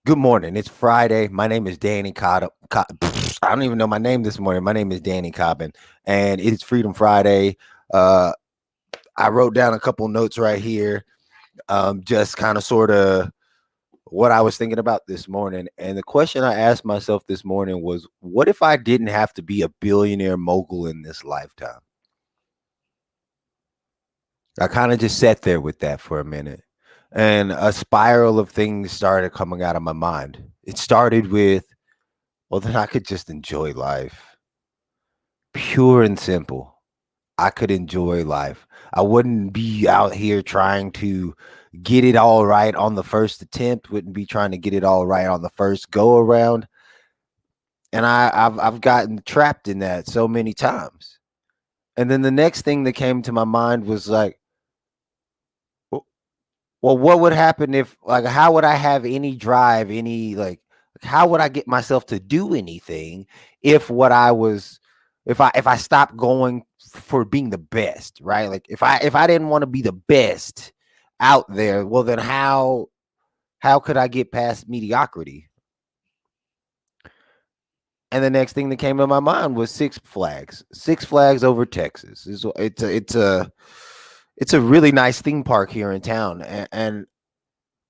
Good morning. It's Friday. My name is Danny Cobb. I don't even know my name this morning. My name is Danny Cobbin, and it's Freedom Friday. Uh, I wrote down a couple notes right here, just kind of sort of what I was thinking about this morning. And the question I asked myself this morning was, what if I didn't have to be a billionaire mogul in this lifetime? I kind of just sat there with that for a minute, and a spiral of things started coming out of my mind. It started with, well, then I could just enjoy life. Pure and simple. I could enjoy life. I wouldn't be out here trying to get it all right on the first attempt, wouldn't be trying to get it all right on the first go around. And I've gotten trapped in that so many times. And then the next thing that came to my mind was like, well, what would happen if, like, how would I have any drive, how would I get myself to do anything if what I was, if I stopped going for being the best, right? Like, if I didn't want to be the best out there, well, then how could I get past mediocrity? And the next thing that came to my mind was Six Flags over Texas. It's a really nice theme park here in town, and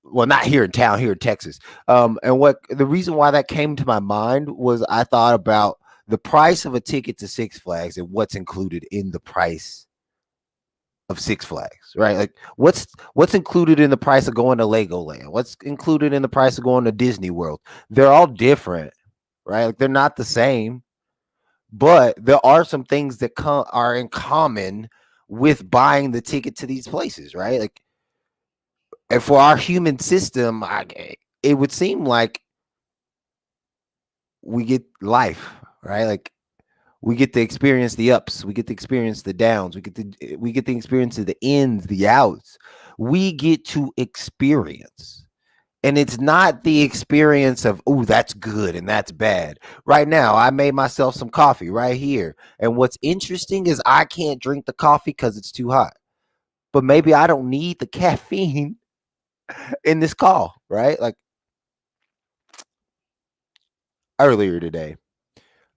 well, not here in town, here in Texas. And what the reason why that came to my mind was I thought about the price of a ticket to Six Flags and what's included in the price of Six Flags, right? Like what's included in the price of going to Legoland? What's included in the price of going to Disney World? They're all different, right? Like they're not the same, but there are some things that are in common with buying the ticket to these places, right? Like, and for our human system, it would seem like we get life, right? Like we get to experience the ups, we get to experience the downs, we get to experience the ins, the outs. We get to experience. And it's not the experience of, oh, that's good and that's bad. Right now, I made myself some coffee right here. And what's interesting is I can't drink the coffee because it's too hot. But maybe I don't need the caffeine in this call, right? Like earlier today,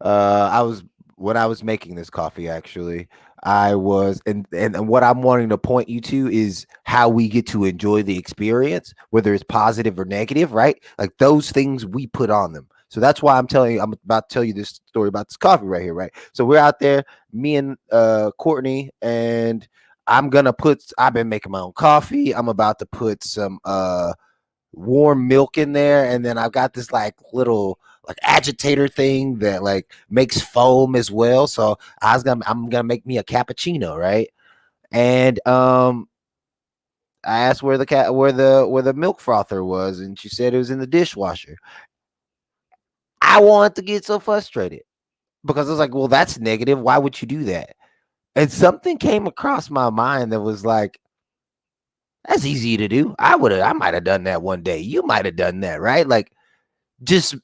I was when I was making this coffee, actually, I was, and what I'm wanting to point you to is how we get to enjoy the experience, whether it's positive or negative, right? Like those things we put on them. So that's why I'm about to tell you this story about this coffee right here, right? So we're out there, me and Courtney, and I've been making my own coffee. I'm about to put some warm milk in there, and then I've got this like little like agitator thing that like makes foam as well. So I'm gonna make me a cappuccino, right? And I asked where the cat where the milk frother was, and she said it was in the dishwasher. I wanted to get so frustrated because I was like, well, that's negative. Why would you do that? And something came across my mind that was like, that's easy to do. I might have done that one day. You might have done that, right? Like just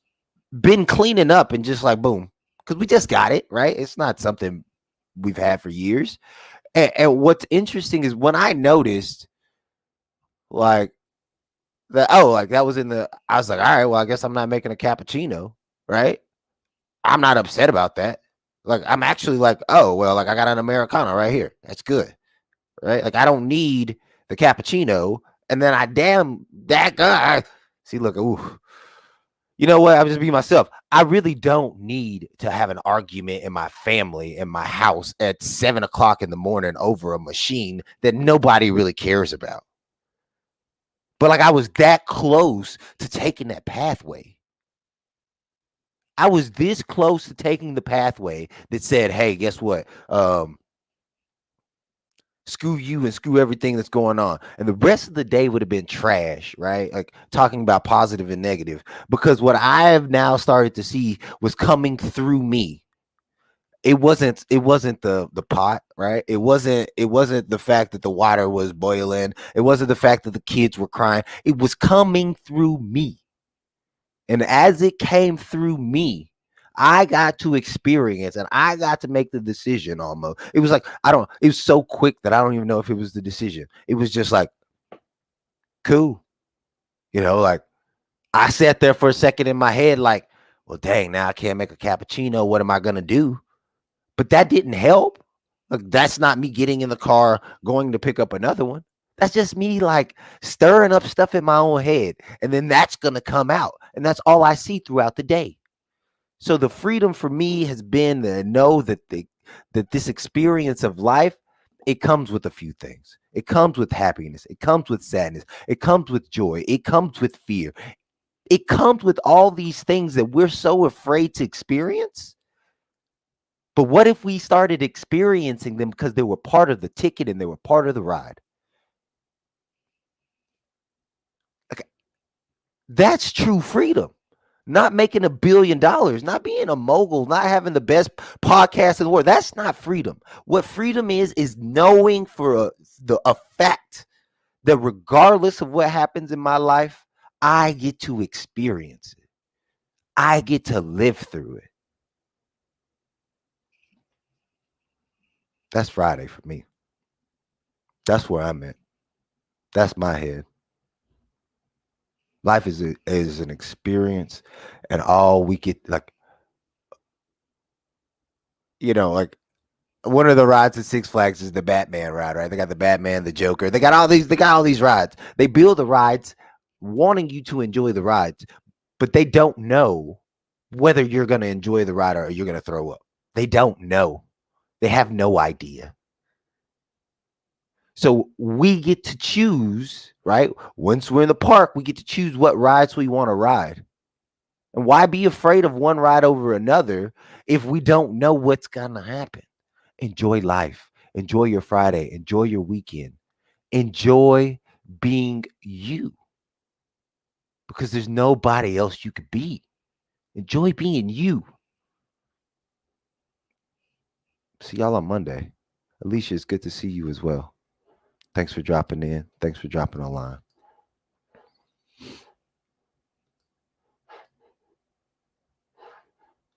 been cleaning up and just like boom, because we just got it, right? It's not something we've had for years. And what's interesting is when I noticed like that, oh, like that was in the, I was like, all right, well, I guess I'm not making a cappuccino, right? I'm not upset about that. Like I'm actually like, oh, well, like I got an Americano right here. That's good, right? Like I don't need the cappuccino. And then I damn that guy. See, look, ooh, you know what? I'm just be myself. I really don't need to have an argument in my family, in my house at 7 o'clock in the morning over a machine that nobody really cares about. But like I was that close to taking that pathway. I was this close to taking the pathway that said, hey, guess what? Screw you and screw everything that's going on. And the rest of the day would have been trash, right? Like talking about positive and negative. Because what I have now started to see was coming through me. It wasn't the pot, right? It wasn't the fact that the water was boiling. It wasn't the fact that the kids were crying. It was coming through me. And as it came through me, I got to experience and I got to make the decision almost. It was like, it was so quick that I don't even know if it was the decision. It was just like, cool. Like I sat there for a second in my head, like, well, dang, now I can't make a cappuccino. What am I gonna do? But that didn't help. Like, that's not me getting in the car, going to pick up another one. That's just me like stirring up stuff in my own head. And then that's gonna come out. And that's all I see throughout the day. So the freedom for me has been to know that this experience of life, it comes with a few things. It comes with happiness. It comes with sadness. It comes with joy. It comes with fear. It comes with all these things that we're so afraid to experience. But what if we started experiencing them because they were part of the ticket and they were part of the ride? Okay, that's true freedom. Not making $1 billion, not being a mogul, not having the best podcast in the world. That's not freedom. What freedom is knowing for a fact that regardless of what happens in my life, I get to experience it. I get to live through it. That's Friday for me. That's where I'm at. That's my head. Life is an experience, and all we get, like, like one of the rides at Six Flags is the Batman ride, right? They got the Batman, the Joker. They got all these rides. They build the rides wanting you to enjoy the rides, but they don't know whether you're going to enjoy the ride or you're going to throw up. They don't know. They have no idea. So we get to choose, right? Once we're in the park, we get to choose what rides we want to ride. And why be afraid of one ride over another if we don't know what's going to happen? Enjoy life. Enjoy your Friday. Enjoy your weekend. Enjoy being you, because there's nobody else you could be. Enjoy being you. See y'all on Monday. Alicia, it's good to see you as well. Thanks for dropping in. Thanks for dropping online.